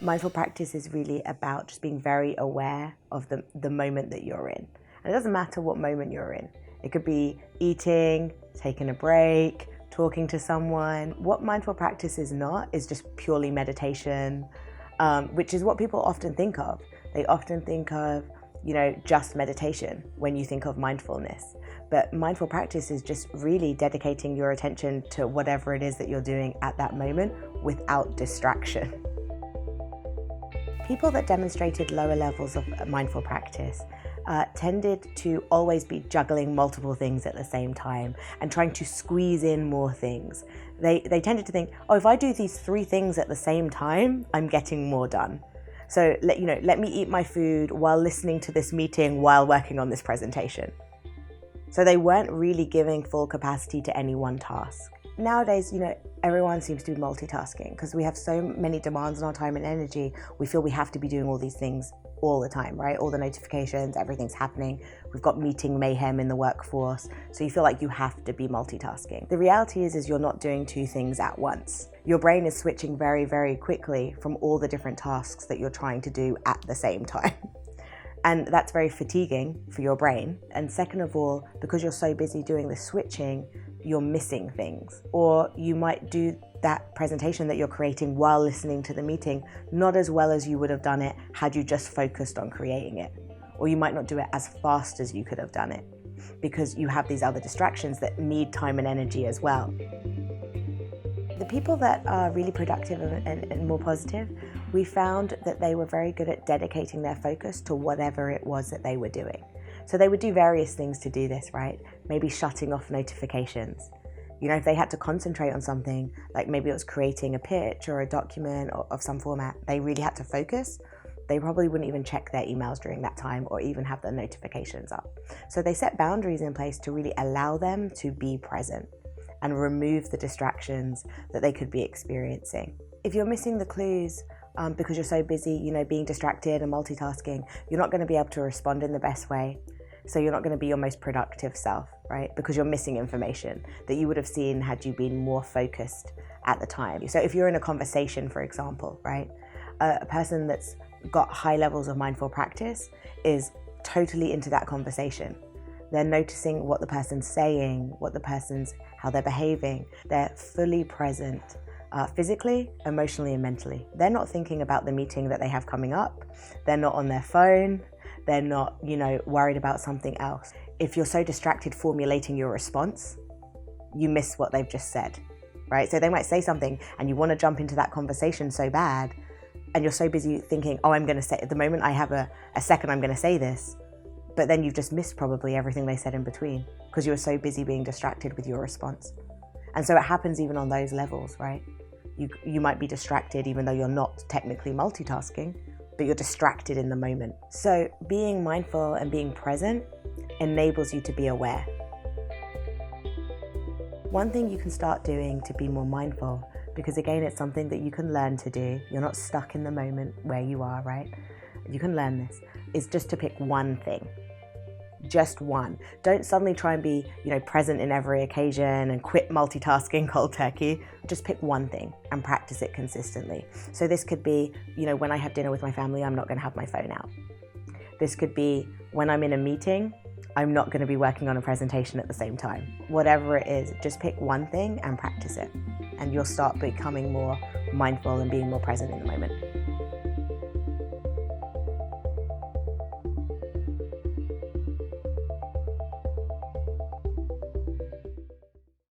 Mindful practice is really about just being very aware of the moment that you're in. And it doesn't matter what moment you're in. It could be eating, taking a break, talking to someone. What mindful practice is not is just purely meditation, which is what people often think of. They often think of, just meditation when you think of mindfulness. But mindful practice is just really dedicating your attention to whatever it is that you're doing at that moment without distraction. People that demonstrated lower levels of mindful practice tended to always be juggling multiple things at the same time and trying to squeeze in more things. They tended to think, if I do these 3 things at the same time, I'm getting more done. So let me eat my food while listening to this meeting while working on this presentation. So they weren't really giving full capacity to any one task. Nowadays, everyone seems to be multitasking because we have so many demands on our time and energy. We feel we have to be doing all these things all the time, right? All the notifications, everything's happening. We've got meeting mayhem in the workforce. So you feel like you have to be multitasking. The reality is you're not doing 2 things at once. Your brain is switching very, very quickly from all the different tasks that you're trying to do at the same time. And that's very fatiguing for your brain. And second of all, because you're so busy doing the switching, you're missing things. Or you might do that presentation that you're creating while listening to the meeting not as well as you would have done it had you just focused on creating it. Or you might not do it as fast as you could have done it because you have these other distractions that need time and energy as well. The people that are really productive and more positive, we found that they were very good at dedicating their focus to whatever it was that they were doing. So they would do various things to do this, right? Maybe shutting off notifications. If they had to concentrate on something, like maybe it was creating a pitch or a document of some format, they really had to focus. They probably wouldn't even check their emails during that time or even have their notifications up. So they set boundaries in place to really allow them to be present and remove the distractions that they could be experiencing. If you're missing the clues because you're so busy, being distracted and multitasking, you're not going to be able to respond in the best way. So you're not going to be your most productive self, right? Because you're missing information that you would have seen had you been more focused at the time. So if you're in a conversation, for example, right? A person that's got high levels of mindful practice is totally into that conversation. They're noticing what the person's saying, how they're behaving. They're fully present physically, emotionally, and mentally. They're not thinking about the meeting that they have coming up. They're not on their phone. They're not, worried about something else. If you're so distracted formulating your response, you miss what they've just said, right? So they might say something and you want to jump into that conversation so bad, and you're so busy thinking, I'm going to say, at the moment I have a second, I'm going to say this. But then you've just missed probably everything they said in between because you were so busy being distracted with your response. And so it happens even on those levels, right? You might be distracted even though you're not technically multitasking, but you're distracted in the moment. So being mindful and being present enables you to be aware. One thing you can start doing to be more mindful, because again, it's something that you can learn to do. You're not stuck in the moment where you are, right? You can learn this, is just to pick one thing. Just one. Don't suddenly try and be, present in every occasion and quit multitasking cold turkey. Just pick one thing and practice it consistently. So this could be, when I have dinner with my family, I'm not going to have my phone out. This could be when I'm in a meeting, I'm not going to be working on a presentation at the same time. Whatever it is, just pick one thing and practice it. And you'll start becoming more mindful and being more present in the moment.